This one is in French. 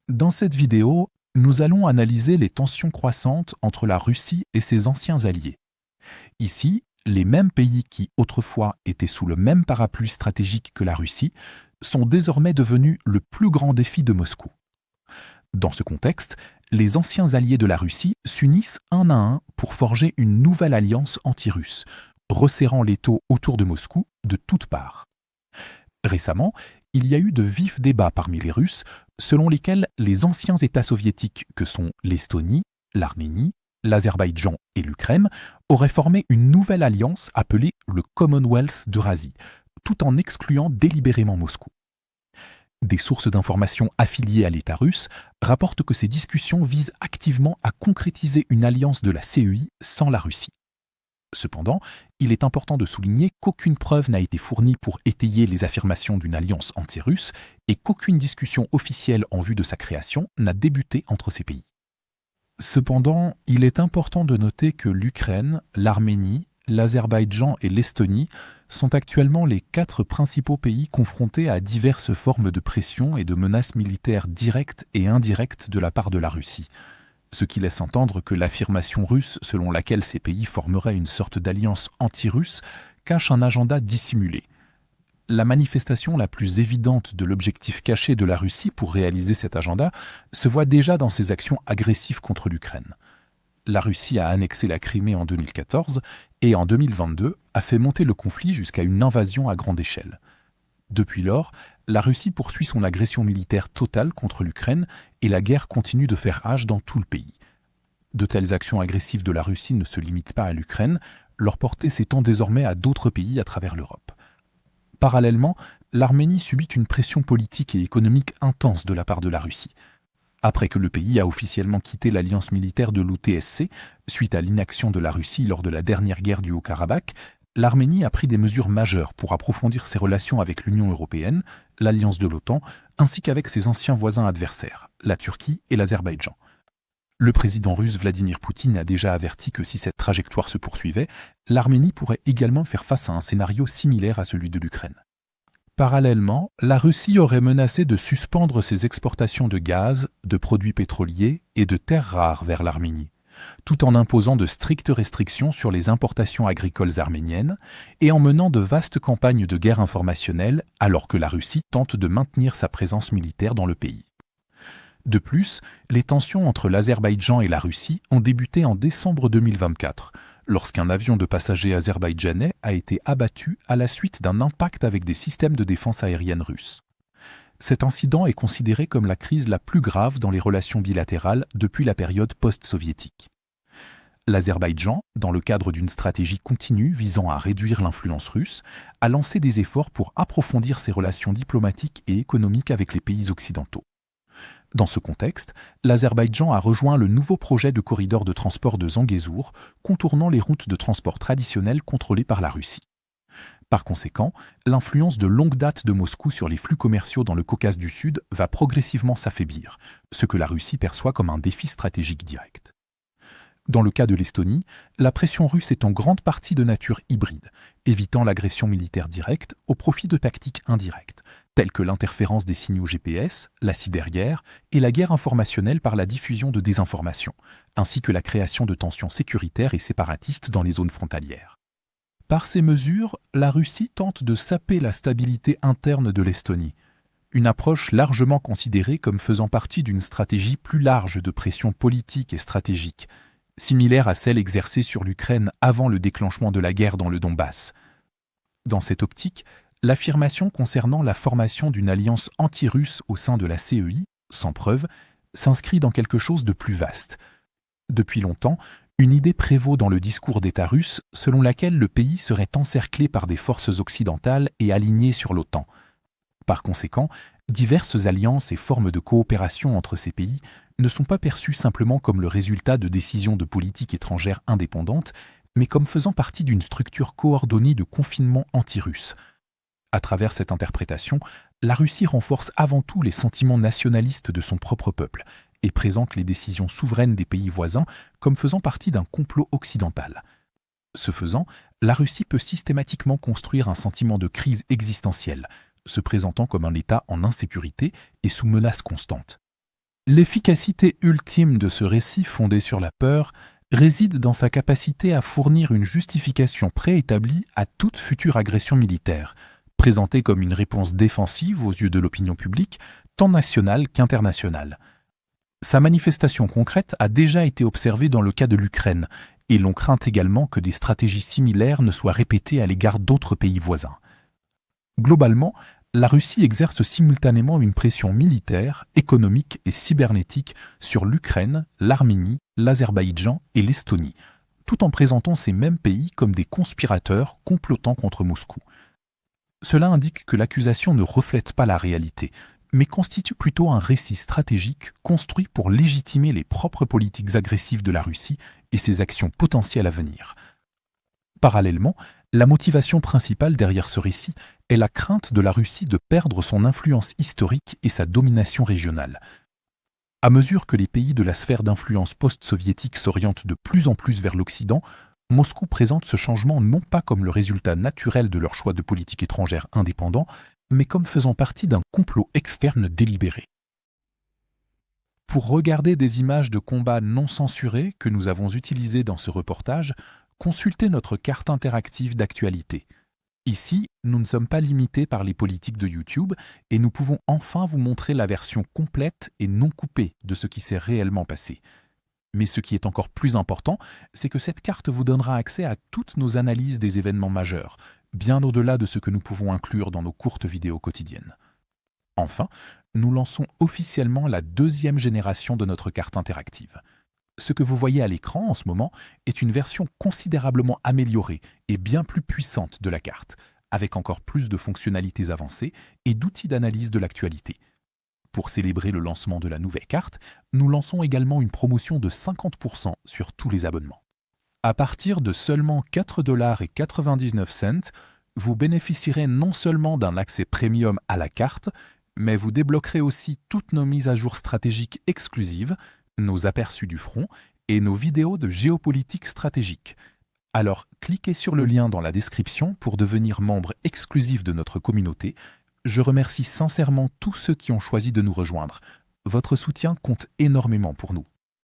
Dans cette vidéo, nous allons analyser les tensions croissantes entre la Russie et ses anciens alliés. Ici, les mêmes pays qui autrefois étaient sous le même parapluie stratégique que la Russie sont désormais devenus le plus grand défi de Moscou. Dans ce contexte, les anciens alliés de la Russie s'unissent un à un pour forger une nouvelle alliance anti-russe, resserrant l'étau autour de Moscou de toutes parts. Récemment, il y a eu de vifs débats parmi les Russes selon lesquels les anciens États soviétiques que sont l'Estonie, l'Arménie, l'Azerbaïdjan et l'Ukraine auraient formé une nouvelle alliance appelée le Commonwealth d'Eurasie, tout en excluant délibérément Moscou. Des sources d'informations affiliées à l'État russe rapportent que ces discussions visent activement à concrétiser une alliance de la CEI sans la Russie. Cependant, il est important de souligner qu'aucune preuve n'a été fournie pour étayer les affirmations d'une alliance anti-russe et qu'aucune discussion officielle en vue de sa création n'a débuté entre ces pays. Cependant, il est important de noter que l'Ukraine, l'Arménie, l'Azerbaïdjan et l'Estonie sont actuellement les 4 principaux pays confrontés à diverses formes de pression et de menaces militaires directes et indirectes de la part de la Russie, ce qui laisse entendre que l'affirmation russe selon laquelle ces pays formeraient une sorte d'alliance anti-russe cache un agenda dissimulé. La manifestation la plus évidente de l'objectif caché de la Russie pour réaliser cet agenda se voit déjà dans ses actions agressives contre l'Ukraine. La Russie a annexé la Crimée en 2014 et en 2022 a fait monter le conflit jusqu'à une invasion à grande échelle. Depuis lors, la Russie poursuit son agression militaire totale contre l'Ukraine et la guerre continue de faire rage dans tout le pays. De telles actions agressives de la Russie ne se limitent pas à l'Ukraine, leur portée s'étend désormais à d'autres pays à travers l'Europe. Parallèlement, l'Arménie subit une pression politique et économique intense de la part de la Russie. Après que le pays a officiellement quitté l'alliance militaire de l'OTSC, suite à l'inaction de la Russie lors de la dernière guerre du Haut-Karabakh, l'Arménie a pris des mesures majeures pour approfondir ses relations avec l'Union européenne, l'alliance de l'OTAN, ainsi qu'avec ses anciens voisins adversaires, la Turquie et l'Azerbaïdjan. Le président russe Vladimir Poutine a déjà averti que si cette trajectoire se poursuivait, l'Arménie pourrait également faire face à un scénario similaire à celui de l'Ukraine. Parallèlement, la Russie aurait menacé de suspendre ses exportations de gaz, de produits pétroliers et de terres rares vers l'Arménie, tout en imposant de strictes restrictions sur les importations agricoles arméniennes et en menant de vastes campagnes de guerre informationnelle alors que la Russie tente de maintenir sa présence militaire dans le pays. De plus, les tensions entre l'Azerbaïdjan et la Russie ont débuté en décembre 2024, lorsqu'un avion de passagers azerbaïdjanais a été abattu à la suite d'un impact avec des systèmes de défense aérienne russes. Cet incident est considéré comme la crise la plus grave dans les relations bilatérales depuis la période post-soviétique. L'Azerbaïdjan, dans le cadre d'une stratégie continue visant à réduire l'influence russe, a lancé des efforts pour approfondir ses relations diplomatiques et économiques avec les pays occidentaux. Dans ce contexte, l'Azerbaïdjan a rejoint le nouveau projet de corridor de transport de Zangezur, contournant les routes de transport traditionnelles contrôlées par la Russie. Par conséquent, l'influence de longue date de Moscou sur les flux commerciaux dans le Caucase du Sud va progressivement s'affaiblir, ce que la Russie perçoit comme un défi stratégique direct. Dans le cas de l'Estonie, la pression russe est en grande partie de nature hybride, évitant l'agression militaire directe au profit de tactiques indirectes, telles que l'interférence des signaux GPS, la cyberguerre et la guerre informationnelle par la diffusion de désinformation, ainsi que la création de tensions sécuritaires et séparatistes dans les zones frontalières. Par ces mesures, la Russie tente de saper la stabilité interne de l'Estonie, une approche largement considérée comme faisant partie d'une stratégie plus large de pression politique et stratégique, similaire à celle exercée sur l'Ukraine avant le déclenchement de la guerre dans le Donbass. Dans cette optique, l'affirmation concernant la formation d'une alliance anti-russe au sein de la CEI, sans preuve, s'inscrit dans quelque chose de plus vaste. Depuis longtemps, une idée prévaut dans le discours d'État russe selon laquelle le pays serait encerclé par des forces occidentales et aligné sur l'OTAN. Par conséquent, diverses alliances et formes de coopération entre ces pays ne sont pas perçues simplement comme le résultat de décisions de politique étrangère indépendantes, mais comme faisant partie d'une structure coordonnée de confinement anti-russe. À travers cette interprétation, la Russie renforce avant tout les sentiments nationalistes de son propre peuple et présente les décisions souveraines des pays voisins comme faisant partie d'un complot occidental. Ce faisant, la Russie peut systématiquement construire un sentiment de crise existentielle, se présentant comme un État en insécurité et sous menace constante. L'efficacité ultime de ce récit fondé sur la peur réside dans sa capacité à fournir une justification préétablie à toute future agression militaire, présentée comme une réponse défensive aux yeux de l'opinion publique, tant nationale qu'internationale. Sa manifestation concrète a déjà été observée dans le cas de l'Ukraine, et l'on craint également que des stratégies similaires ne soient répétées à l'égard d'autres pays voisins. Globalement, la Russie exerce simultanément une pression militaire, économique et cybernétique sur l'Ukraine, l'Arménie, l'Azerbaïdjan et l'Estonie, tout en présentant ces mêmes pays comme des conspirateurs complotant contre Moscou. Cela indique que l'accusation ne reflète pas la réalité, mais constitue plutôt un récit stratégique construit pour légitimer les propres politiques agressives de la Russie et ses actions potentielles à venir. Parallèlement, la motivation principale derrière ce récit est la crainte de la Russie de perdre son influence historique et sa domination régionale. À mesure que les pays de la sphère d'influence post-soviétique s'orientent de plus en plus vers l'Occident, Moscou présente ce changement non pas comme le résultat naturel de leur choix de politique étrangère indépendant, mais comme faisant partie d'un complot externe délibéré. Pour regarder des images de combats non censurées que nous avons utilisées dans ce reportage, consultez notre carte interactive d'actualité. Ici, nous ne sommes pas limités par les politiques de YouTube et nous pouvons enfin vous montrer la version complète et non coupée de ce qui s'est réellement passé. Mais ce qui est encore plus important, c'est que cette carte vous donnera accès à toutes nos analyses des événements majeurs, bien au-delà de ce que nous pouvons inclure dans nos courtes vidéos quotidiennes. Enfin, nous lançons officiellement la deuxième génération de notre carte interactive. Ce que vous voyez à l'écran en ce moment est une version considérablement améliorée et bien plus puissante de la carte, avec encore plus de fonctionnalités avancées et d'outils d'analyse de l'actualité. Pour célébrer le lancement de la nouvelle carte, nous lançons également une promotion de 50% sur tous les abonnements. À partir de seulement 4,99 $, vous bénéficierez non seulement d'un accès premium à la carte, mais vous débloquerez aussi toutes nos mises à jour stratégiques exclusives, nos aperçus du front et nos vidéos de géopolitique stratégique. Alors, cliquez sur le lien dans la description pour devenir membre exclusif de notre communauté. Je remercie sincèrement tous ceux qui ont choisi de nous rejoindre. Votre soutien compte énormément pour nous.